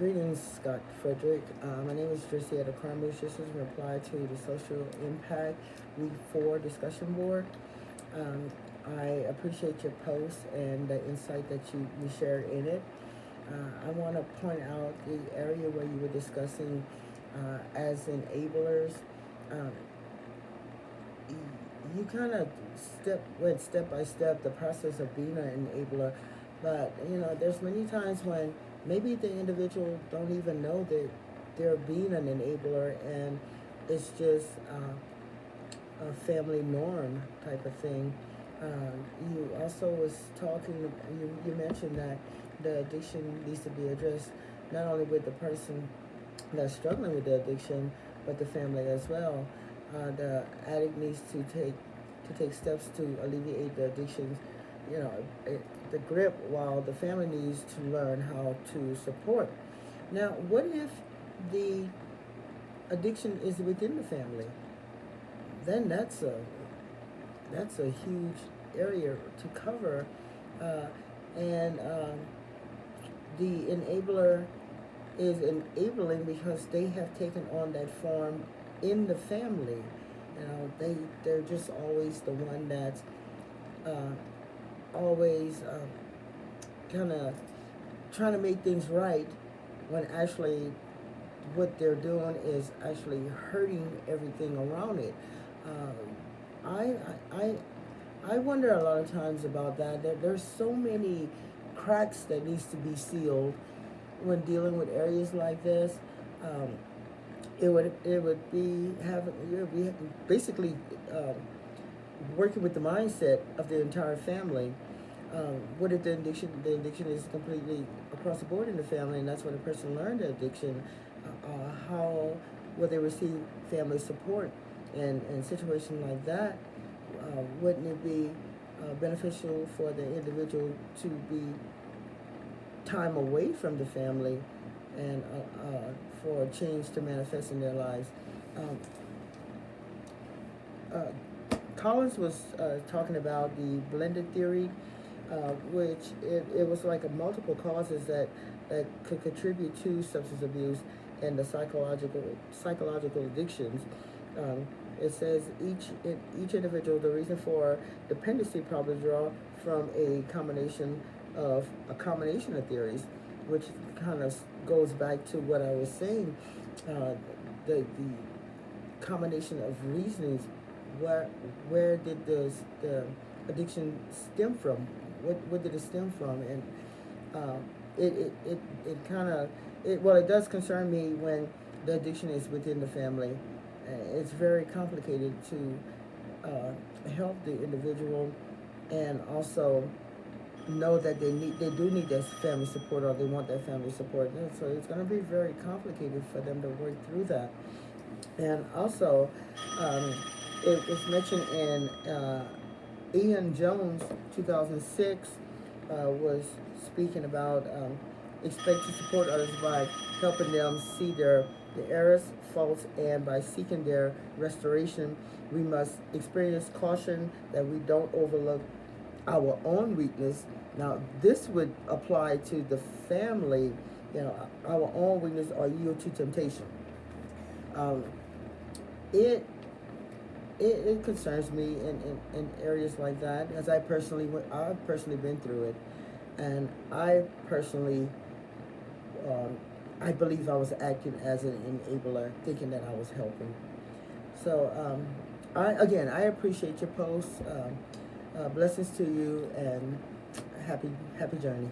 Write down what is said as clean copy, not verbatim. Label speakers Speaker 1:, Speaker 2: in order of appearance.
Speaker 1: Greetings, Scott Frederick. My name is Drissetta Carmouche. This is a reply to the Social Impact Week 4 discussion board. I appreciate your post and the insight that you shared in it. I want to point out the area where you were discussing as enablers. Um, you kind of went step by step the process of being an enabler, but there's many times when maybe the individual don't even know that they're being an enabler, and it's just a family norm type of thing. You also was talking. You mentioned that the addiction needs to be addressed not only with the person that's struggling with the addiction, but the family as well. The addict needs to take steps to alleviate the addictions, the grip, while the family needs to learn how to support. Now, what if the addiction is within the family? Then that's a huge area to cover, and the enabler is enabling because they have taken on that form in the family. They're just always the one that's always kind of trying to make things right, when actually what they're doing is actually hurting everything around it. I I I wonder a lot of times about that. There's so many cracks that needs to be sealed when dealing with areas like this. Um, it would be basically working with the mindset of the entire family. What if the addiction is completely across the board in the family, and that's when a person learned the addiction? How will they receive family support? And in a situation like that, wouldn't it be beneficial for the individual to be time away from the family, and for a change to manifest in their lives? Um, Collins was talking about the blended theory, which it was like a multiple causes that could contribute to substance abuse and the psychological addictions. It says each individual, the reason for dependency probably draw from a combination of theories, which kind of goes back to what I was saying. The combination of reasonings. Where did the addiction stem from? What did it stem from? And it kind of it does concern me when the addiction is within the family. It's very complicated to help the individual, and also know that they do need that family support, or they want that family support. And so it's going to be very complicated for them to work through that. And also, it was mentioned in Ian Jones, 2006, was speaking about expect to support others by helping them see their errors, faults, and by seeking their restoration. We must experience caution that we don't overlook our own weakness. Now, this would apply to the family. Our own weakness or yield to temptation. It concerns me in areas like that, as I've personally been through it, and I personally I believe I was acting as an enabler, thinking that I was helping. So I appreciate your post. Blessings to you, and happy journey.